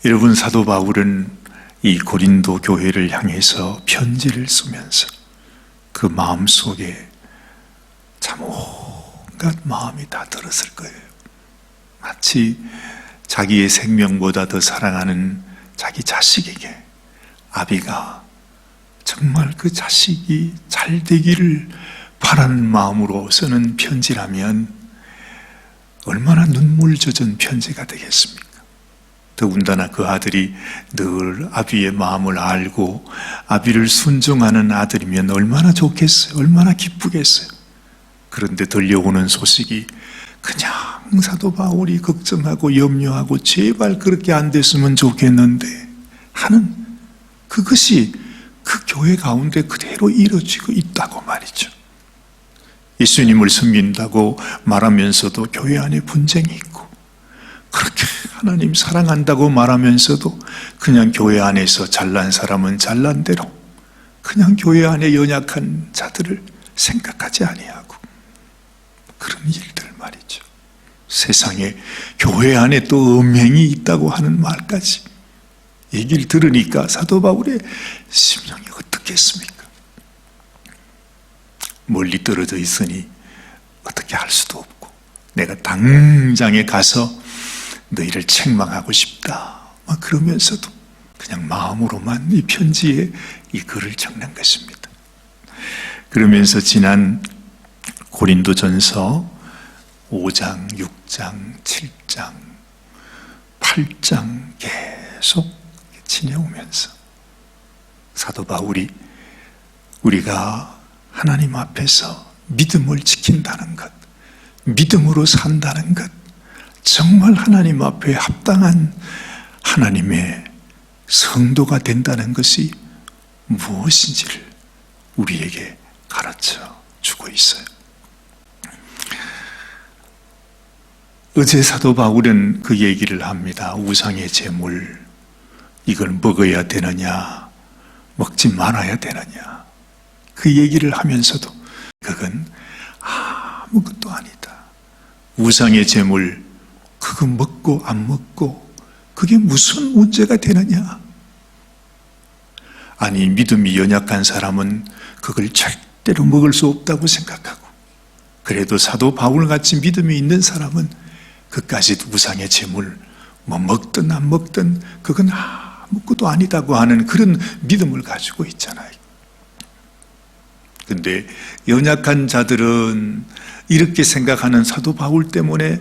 여러분, 사도 바울은 이 고린도 교회를 향해서 편지를 쓰면서 그 마음속에 참 온갖 마음이 다 들었을 거예요. 마치 자기의 생명보다 더 사랑하는 자기 자식에게 아비가 정말 그 자식이 잘 되기를 바라는 마음으로 쓰는 편지라면 얼마나 눈물 젖은 편지가 되겠습니까? 더군다나 그 아들이 늘 아비의 마음을 알고 아비를 순종하는 아들이면 얼마나 좋겠어요? 얼마나 기쁘겠어요? 그런데 들려오는 소식이 그냥 사도 바울이 걱정하고 염려하고 제발 그렇게 안 됐으면 좋겠는데 하는 그것이 그 교회 가운데 그대로 이루어지고 있다고 말이죠. 예수님을 섬긴다고 말하면서도 교회 안에 분쟁이 있고, 그렇게 하나님 사랑한다고 말하면서도 그냥 교회 안에서 잘난 사람은 잘난 대로 그냥 교회 안에 연약한 자들을 생각하지 아니하고 그런 일들 말이죠. 세상에 교회 안에 또 음행이 있다고 하는 말까지 얘기를 들으니까 사도 바울의 심령이 어떻겠습니까? 멀리 떨어져 있으니 어떻게 할 수도 없고 내가 당장에 가서 너희를 책망하고 싶다 그러면서도 그냥 마음으로만 이 편지에 이 글을 적는 것입니다. 그러면서 지난 고린도전서 5장, 6장, 7장, 8장 계속 지내오면서 사도 바울이 우리가 하나님 앞에서 믿음을 지킨다는 것, 믿음으로 산다는 것, 정말 하나님 앞에 합당한 하나님의 성도가 된다는 것이 무엇인지를 우리에게 가르쳐 주고 있어요. 어제 사도 바울은 그 얘기를 합니다. 우상의 제물, 이걸 먹어야 되느냐, 먹지 말아야 되느냐. 그 얘기를 하면서도 그건 아무것도 아니다. 우상의 제물, 그거 먹고 안 먹고 그게 무슨 문제가 되느냐. 아니, 믿음이 연약한 사람은 그걸 절대로 먹을 수 없다고 생각하고, 그래도 사도 바울같이 믿음이 있는 사람은 그까짓 우상의 제물 뭐 먹든 안 먹든 그건 아무것도 아니다고 하는 그런 믿음을 가지고 있잖아요. 근데 연약한 자들은 이렇게 생각하는 사도 바울 때문에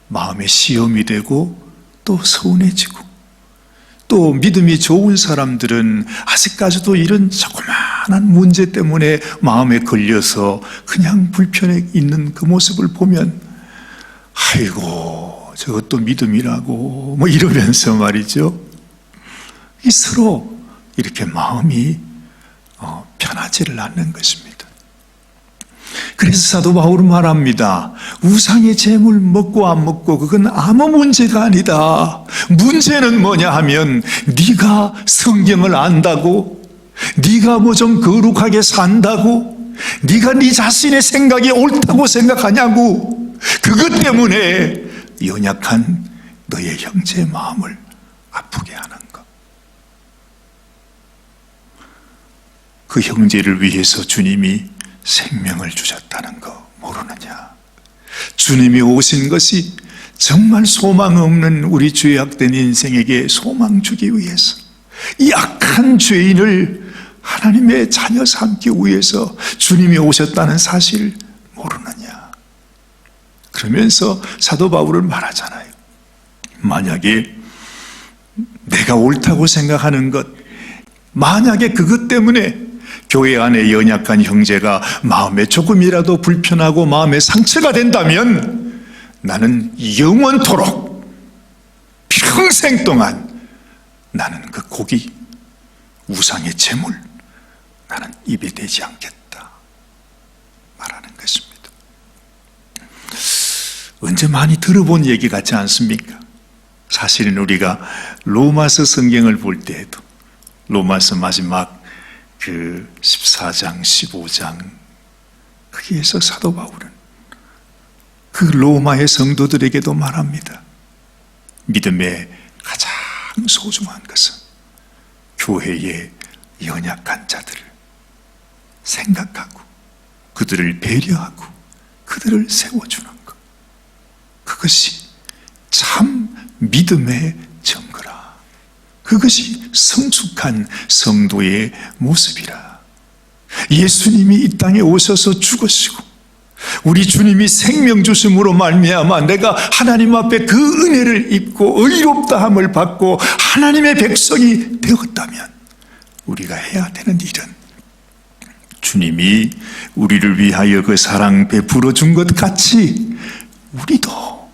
마음에 시험이 되고 또 서운해지고, 또 믿음이 좋은 사람들은 아직까지도 이런 조그마한 문제 때문에 마음에 걸려서 그냥 불편해 있는 그 모습을 보면 아이고 저것도 믿음이라고 뭐 이러면서 말이죠, 이 서로 이렇게 마음이 편하지를 않는 것입니다. 그래서 사도 바울은 말합니다. 우상의 제물 먹고 안 먹고 그건 아무 문제가 아니다. 문제는 뭐냐 하면 네가 성경을 안다고, 네가 뭐 좀 거룩하게 산다고, 네가 네 자신의 생각이 옳다고 생각하냐고, 그것 때문에 연약한 너의 형제의 마음을 아프게 하는 것. 그 형제를 위해서 주님이 생명을 주셨다는 거 모르느냐. 주님이 오신 것이 정말 소망 없는 우리 죄악된 인생에게 소망 주기 위해서, 이 악한 죄인을 하나님의 자녀 삼기 위해서 주님이 오셨다는 사실을 모르느냐. 그러면서 사도 바울은 말하잖아요. 만약에 내가 옳다고 생각하는 것, 만약에 그것 때문에 교회 안에 연약한 형제가 마음에 조금이라도 불편하고 마음에 상처가 된다면 나는 영원토록 평생 동안 나는 그 고기, 우상의 제물, 나는 입에 대지 않겠다 말하는 것입니다. 언제 많이 들어본 얘기 같지 않습니까? 사실은 우리가 로마서 성경을 볼 때에도 로마서 마지막 그 14장, 15장 거기에서 사도 바울은 그 로마의 성도들에게도 말합니다. 믿음의 가장 가장 소중한 것은 교회의 연약한 자들을 생각하고 그들을 배려하고 그들을 세워주는 것. 그것이 참 믿음의 증거라. 그것이 성숙한 성도의 모습이라. 예수님이 이 땅에 오셔서 죽으시고 우리 주님이 생명 주심으로 말미암아 내가 하나님 앞에 그 은혜를 입고 의롭다함을 받고 하나님의 백성이 되었다면 우리가 해야 되는 일은 주님이 우리를 위하여 그 사랑 베풀어 준 것 같이 우리도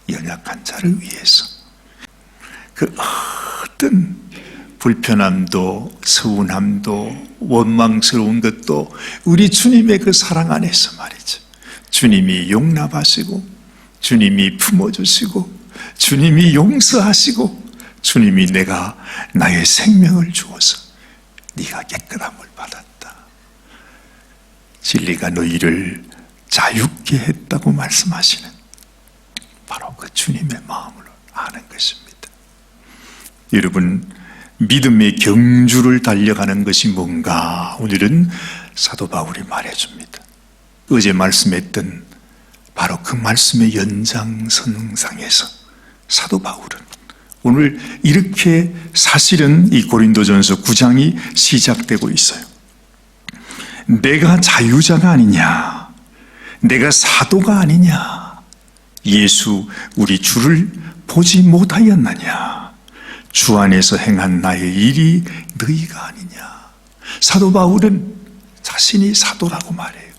연약한 자를 위해서 그 어떤 불편함도 서운함도 원망스러운 것도 우리 주님의 그 사랑 안에서 말이죠. 주님이 용납하시고 주님이 품어주시고 주님이 용서하시고 주님이 내가 나의 생명을 주어서 네가 깨끗함을 받았다. 진리가 너희를 자유케 했다고 말씀하시는 바로 그 주님의 마음을 아는 것입니다. 여러분, 믿음의 경주를 달려가는 것이 뭔가 오늘은 사도 바울이 말해줍니다. 어제 말씀했던 바로 그 말씀의 연장선상에서 사도 바울은 오늘 이렇게 사실은 이 고린도전서 9장이 시작되고 있어요. 내가 자유자가 아니냐, 내가 사도가 아니냐, 예수 우리 주를 보지 못하였느냐, 주 안에서 행한 나의 일이 너희가 아니냐. 사도 바울은 자신이 사도라고 말해요.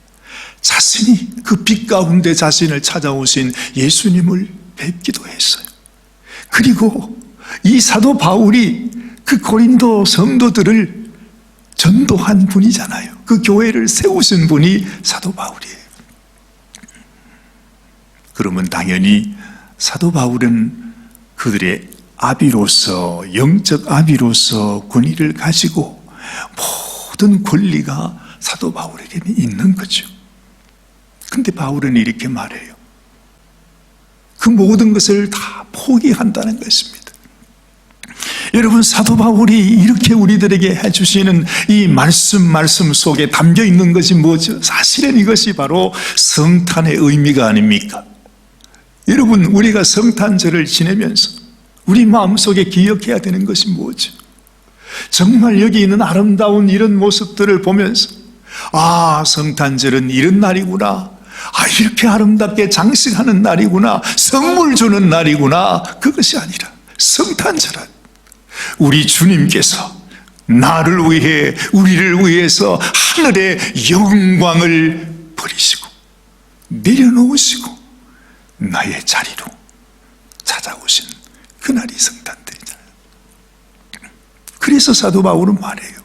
자신이 그 빛 가운데 자신을 찾아오신 예수님을 뵙기도 했어요. 그리고 이 사도 바울이 그 고린도 성도들을 전도한 분이잖아요. 그 교회를 세우신 분이 사도 바울이에요. 그러면 당연히 사도 바울은 그들의 아비로서, 영적 아비로서 권위를 가지고 모든 권리가 사도 바울에게는 있는 거죠. 근데 바울은 이렇게 말해요. 그 모든 것을 다 포기한다는 것입니다. 여러분, 사도 바울이 이렇게 우리들에게 해주시는 이 말씀 속에 담겨 있는 것이 뭐죠? 사실은 이것이 바로 성탄의 의미가 아닙니까? 여러분, 우리가 성탄절을 지내면서 우리 마음속에 기억해야 되는 것이 뭐죠? 정말 여기 있는 아름다운 이런 모습들을 보면서 아, 성탄절은 이런 날이구나, 아, 이렇게 아름답게 장식하는 날이구나, 선물 주는 날이구나. 그것이 아니라 성탄절은 우리 주님께서 나를 위해, 우리를 위해서 하늘의 영광을 버리시고 내려놓으시고 나의 자리로 찾아오신 그날이 성탄절이잖아요. 그래서 사도 바울은 말해요.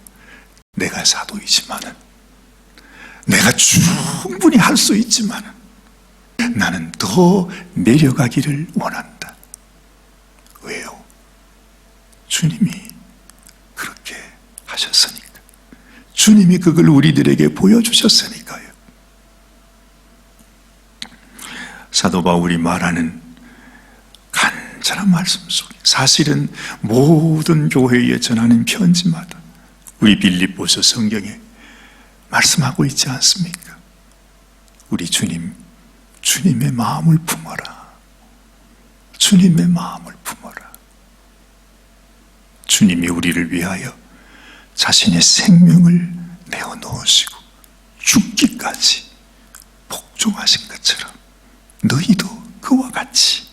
내가 사도이지만은, 내가 충분히 할 수 있지만은 나는 더 내려가기를 원한다. 왜요? 주님이 그렇게 하셨으니까. 주님이 그걸 우리들에게 보여주셨으니까요. 사도 바울이 말하는 간절한 말씀 속에 사실은 모든 교회에 전하는 편지마다 우리 빌립보서 성경에 말씀하고 있지 않습니까? 우리 주님의 마음을 품어라. 주님의 마음을 품어라. 주님이 우리를 위하여 자신의 생명을 내어놓으시고 죽기까지 복종하신 것처럼 너희도 그와 같이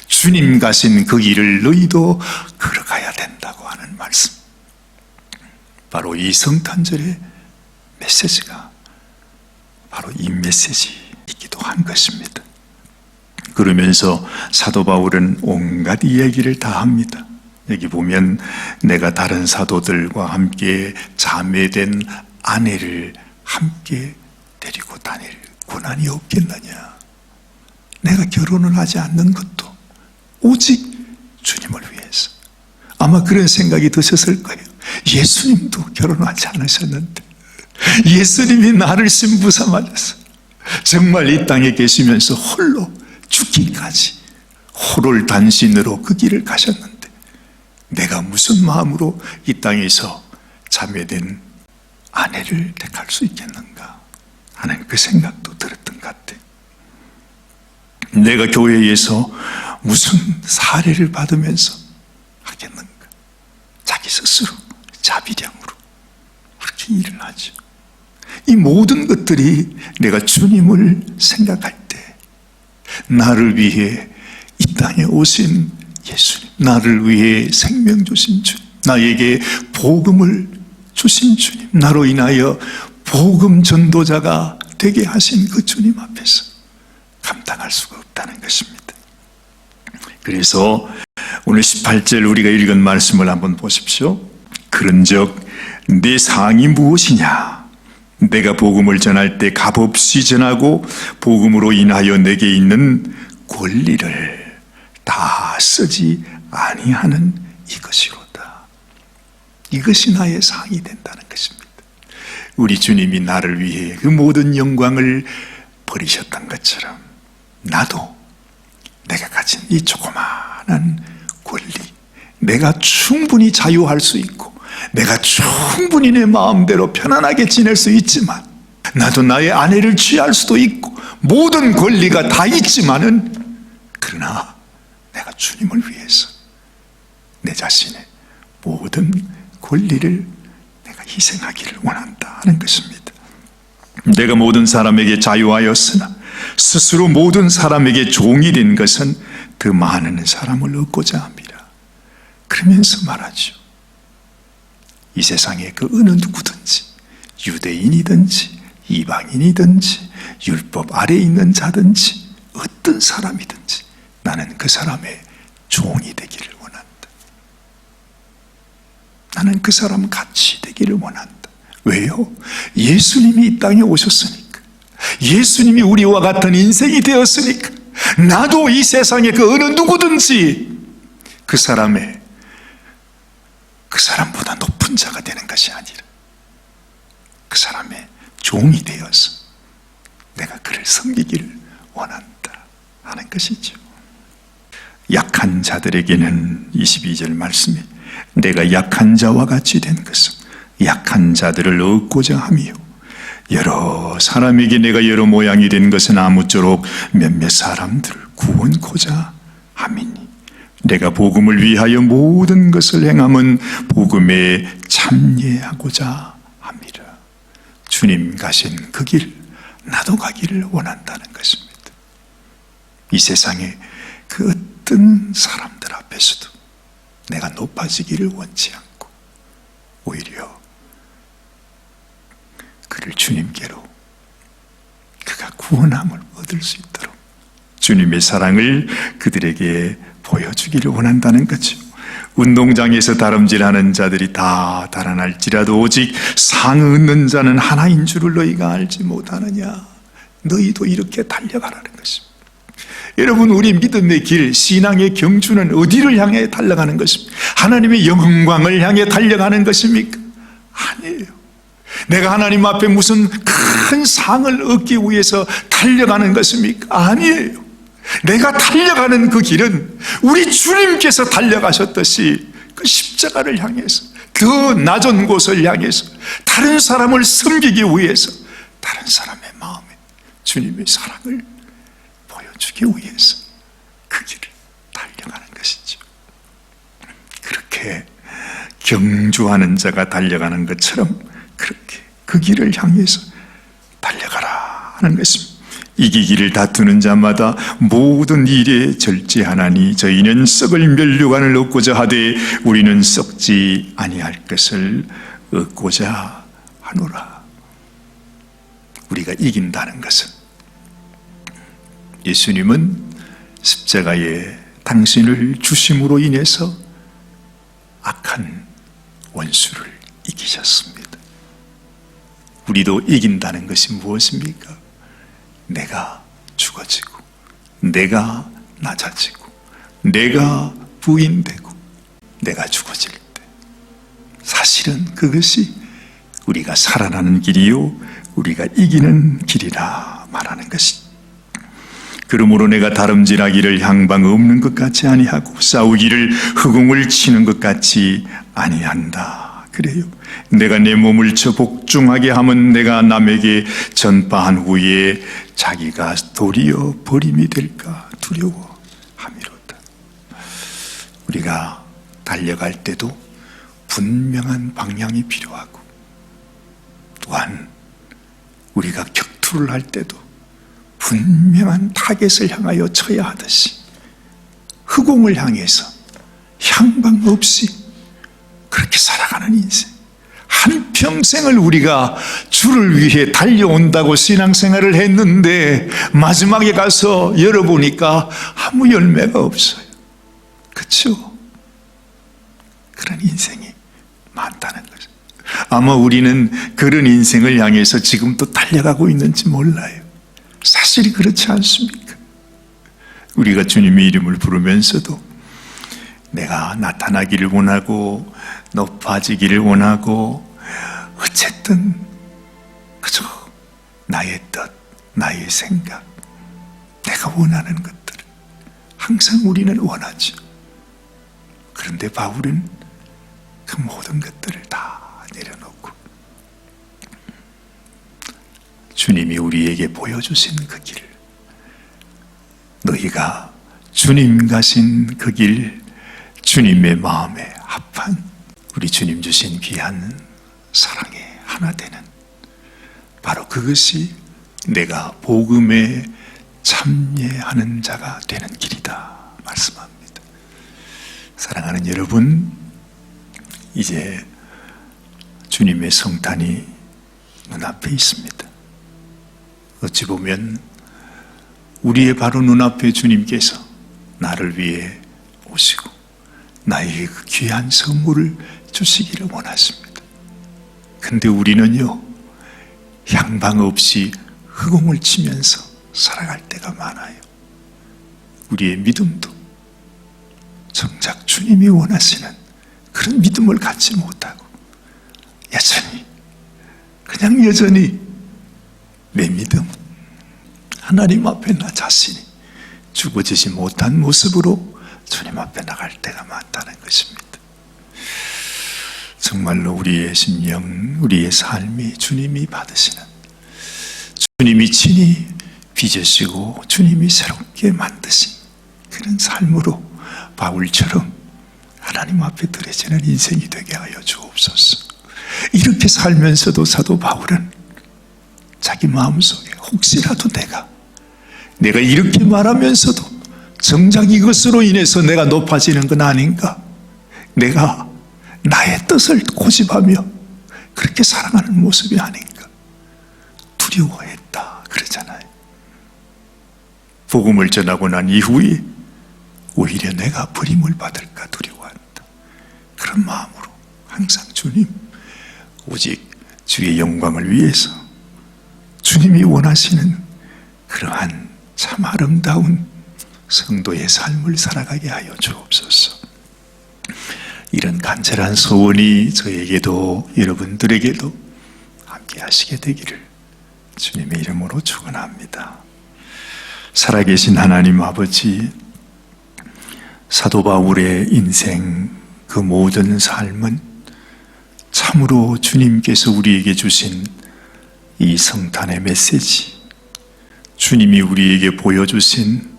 주님 가신 그 길을 너희도 걸어가야 된다고 하는 말씀. 바로 이 성탄절의 메시지가 바로 이 메시지이기도 한 것입니다. 그러면서 사도 바울은 온갖 이야기를 다 합니다. 여기 보면 내가 다른 사도들과 함께 자매된 아내를 함께 데리고 다닐 고난이 없겠느냐. 내가 결혼을 하지 않는 것도 오직 주님을 위해서. 아마 그런 생각이 드셨을 거예요. 예수님도 결혼하지 않으셨는데 예수님이 나를 신부 삼아서 정말 이 땅에 계시면서 홀로 죽기까지 호를 단신으로 그 길을 가셨는데 내가 무슨 마음으로 이 땅에서 자매된 아내를 택할 수 있겠는가 하는 그 생각도 들었던 것 같아요. 내가 교회에서 무슨 사례를 받으면서 하겠는가. 자기 스스로 자비량으로 그렇게 일을 하죠. 이 모든 것들이 내가 주님을 생각할 때 나를 위해 이 땅에 오신 예수님, 나를 위해 생명 주신 주님, 나에게 복음을 주신 주님, 나로 인하여 복음 전도자가 되게 하신 그 주님 앞에서 감당할 수가 없다는 것입니다. 그래서 오늘 18절 우리가 읽은 말씀을 한번 보십시오. 그런즉 내 사항이 무엇이냐? 내가 복음을 전할 때 값없이 전하고 복음으로 인하여 내게 있는 권리를 다 쓰지 아니하는 이것이로다. 이것이 나의 사항이 된다는 것입니다. 우리 주님이 나를 위해 그 모든 영광을 버리셨던 것처럼 나도 내가 가진 이 조그마한 권리, 내가 충분히 자유할 수 있고 내가 충분히 내 마음대로 편안하게 지낼 수 있지만 나도 나의 아내를 취할 수도 있고 모든 권리가 다 있지만은 그러나 내가 주님을 위해서 내 자신의 모든 권리를 내가 희생하기를 원한다 하는 것입니다. 내가 모든 사람에게 자유하였으나 스스로 모든 사람에게 종이 된 것은 더 많은 사람을 얻고자 합니다. 그러면서 말하죠. 이 세상에 그 어느 누구든지 유대인이든지 이방인이든지 율법 아래에 있는 자든지 어떤 사람이든지 나는 그 사람의 종이 되기를 원한다. 나는 그 사람 같이 되기를 원한다. 왜요? 예수님이 이 땅에 오셨으니까. 예수님이 우리와 같은 인생이 되었으니까. 나도 이 세상에 그 어느 누구든지 그 사람보다 높은 자가 되는 것이 아니라 그 사람의 종이 되어서 내가 그를 섬기기를 원한다 하는 것이죠. 약한 자들에게는 22절 말씀에 내가 약한 자와 같이 된 것은 약한 자들을 얻고자 함이요 여러 사람에게 내가 여러 모양이 된 것은 아무쪼록 몇몇 사람들을 구원코자 함이니 내가 복음을 위하여 모든 것을 행함은 복음에 참여하고자 함이라. 주님 가신 그 길 나도 가기를 원한다는 것입니다. 이 세상에 그 어떤 사람들 앞에서도 내가 높아지기를 원치 않고 오히려 그를 주님께로 그가 구원함을 얻을 수 있도록 주님의 사랑을 그들에게 보여주기를 원한다는 거죠. 운동장에서 다름질하는 자들이 다 달아날지라도 오직 상을 얻는 자는 하나인 줄을 너희가 알지 못하느냐. 너희도 이렇게 달려가라는 것입니다. 여러분, 우리 믿음의 길, 신앙의 경주는 어디를 향해 달려가는 것입니까? 하나님의 영광을 향해 달려가는 것입니까? 아니에요. 내가 하나님 앞에 무슨 큰 상을 얻기 위해서 달려가는 것입니까? 아니에요. 내가 달려가는 그 길은 우리 주님께서 달려가셨듯이 그 십자가를 향해서 더 낮은 곳을 향해서 다른 사람을 섬기기 위해서 다른 사람의 마음에 주님의 사랑을 보여주기 위해서 그 길을 달려가는 것이죠. 그렇게 경주하는 자가 달려가는 것처럼 그렇게 그 길을 향해서 달려가라 하는 것입니다. 이기기를 다투는 자마다 모든 일에 절제하나니 저희는 썩을 면류관을 얻고자 하되 우리는 썩지 아니할 것을 얻고자 하노라. 우리가 이긴다는 것은 예수님은 십자가에 당신을 주심으로 인해서 악한 원수를 이기셨습니다. 우리도 이긴다는 것이 무엇입니까? 내가 죽어지고 내가 낮아지고 내가 부인되고 내가 죽어질 때 사실은 그것이 우리가 살아나는 길이요 우리가 이기는 길이라 말하는 것이. 그러므로 내가 다름질하기를 향방 없는 것 같이 아니하고 싸우기를 허공을 치는 것 같이 아니한다. 그래요. 내가 내 몸을 쳐 복종하게 하면 내가 남에게 전파한 후에 자기가 도리어 버림이 될까 두려워함이로다. 우리가 달려갈 때도 분명한 방향이 필요하고, 또한 우리가 격투를 할 때도 분명한 타겟을 향하여 쳐야 하듯이 허공을 향해서 향방 없이 그렇게 살아가는 인생, 한평생을 우리가 주를 위해 달려온다고 신앙생활을 했는데 마지막에 가서 열어보니까 아무 열매가 없어요. 그렇죠? 그런 인생이 많다는 거죠. 아마 우리는 그런 인생을 향해서 지금도 달려가고 있는지 몰라요. 사실이 그렇지 않습니까? 우리가 주님의 이름을 부르면서도 내가 나타나기를 원하고 높아지기를 원하고 어쨌든 그저 나의 뜻, 나의 생각, 내가 원하는 것들을 항상 우리는 원하죠. 그런데 바울은 그 모든 것들을 다 내려놓고 주님이 우리에게 보여주신 그 길, 너희가 주님 가신 그 길, 주님의 마음에 합한 우리 주님 주신 귀한 사랑에 하나 되는, 바로 그것이 내가 복음에 참여하는 자가 되는 길이다 말씀합니다. 사랑하는 여러분, 이제 주님의 성탄이 눈앞에 있습니다. 어찌 보면 우리의 바로 눈앞에 주님께서 나를 위해 오시고 나에게 그 귀한 선물을 주시기를 원하십니다. 근데 우리는요, 향방 없이 허공을 치면서 살아갈 때가 많아요. 우리의 믿음도 정작 주님이 원하시는 그런 믿음을 갖지 못하고 여전히 내 믿음, 하나님 앞에 나 자신이 죽어지지 못한 모습으로 주님 앞에 나갈 때가 많다는 것입니다. 정말로 우리의 심령, 우리의 삶이 주님이 받으시는, 주님이 친히 빚으시고 주님이 새롭게 만드신 그런 삶으로 바울처럼 하나님 앞에 드려지는 인생이 되게 하여 주옵소서. 이렇게 살면서도 사도 바울은 자기 마음속에 혹시라도 내가 이렇게 말하면서도 정작 이것으로 인해서 내가 높아지는 건 아닌가, 내가 나의 뜻을 고집하며 그렇게 살아가는 모습이 아닌가 두려워했다 그러잖아요. 복음을 전하고 난 이후에 오히려 내가 버림을 받을까 두려워한다. 그런 마음으로 항상 주님, 오직 주의 영광을 위해서 주님이 원하시는 그러한 참 아름다운 성도의 삶을 살아가게 하여 주옵소서. 이런 간절한 소원이 저에게도 여러분들에게도 함께 하시게 되기를 주님의 이름으로 축원합니다. 살아계신 하나님 아버지, 사도 바울의 인생 그 모든 삶은 참으로 주님께서 우리에게 주신 이 성탄의 메시지, 주님이 우리에게 보여주신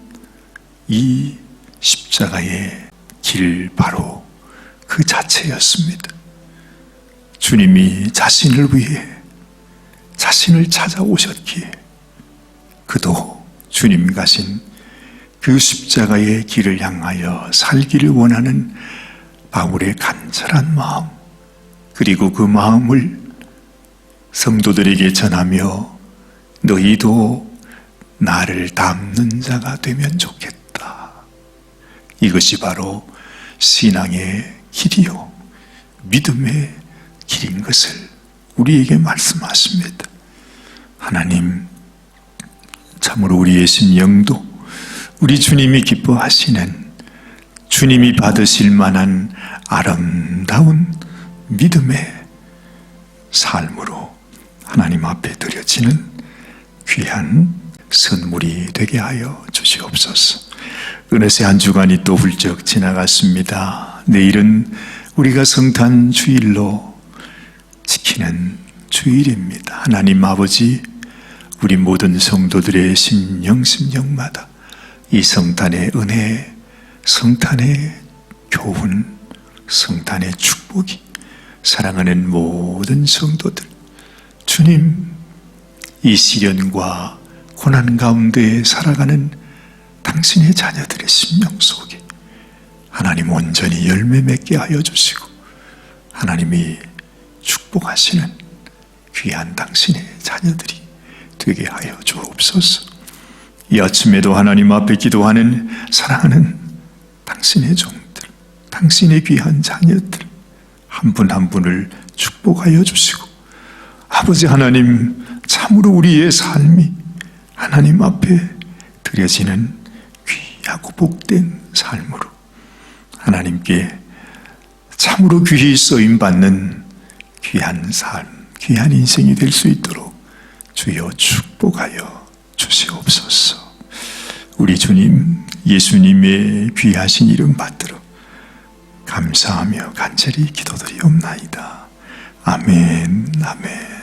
이 십자가의 길, 바로 그 자체였습니다. 주님이 자신을 위해 자신을 찾아오셨기에 그도 주님 가신 그 십자가의 길을 향하여 살기를 원하는 바울의 간절한 마음, 그리고 그 마음을 성도들에게 전하며 너희도 나를 닮는 자가 되면 좋겠다. 이것이 바로 신앙의 길이요 믿음의 길인 것을 우리에게 말씀하십니다. 하나님, 참으로 우리의 심령도 우리 주님이 기뻐하시는, 주님이 받으실 만한 아름다운 믿음의 삶으로 하나님 앞에 드려지는 귀한 선물이 되게 하여 주시옵소서. 어느새 한 주간이 또 훌쩍 지나갔습니다. 내일은 우리가 성탄 주일로 지키는 주일입니다. 하나님 아버지, 우리 모든 성도들의 심령마다 이 성탄의 은혜, 성탄의 교훈, 성탄의 축복이 사랑하는 모든 성도들, 주님, 이 시련과 고난 가운데 살아가는 당신의 자녀들의 심령 속에 하나님 온전히 열매 맺게 하여 주시고 하나님이 축복하시는 귀한 당신의 자녀들이 되게 하여 주옵소서. 이 아침에도 하나님 앞에 기도하는 사랑하는 당신의 종들, 당신의 귀한 자녀들 한 분 한 분을 축복하여 주시고 아버지 하나님, 참으로 우리의 삶이 하나님 앞에 드려지는 귀하고 복된 삶으로 하나님께 참으로 귀히 쓰임받는 귀한 삶, 귀한 인생이 될 수 있도록 주여 축복하여 주시옵소서. 우리 주님 예수님의 귀하신 이름 받들어 감사하며 간절히 기도드리옵나이다. 아멘, 아멘.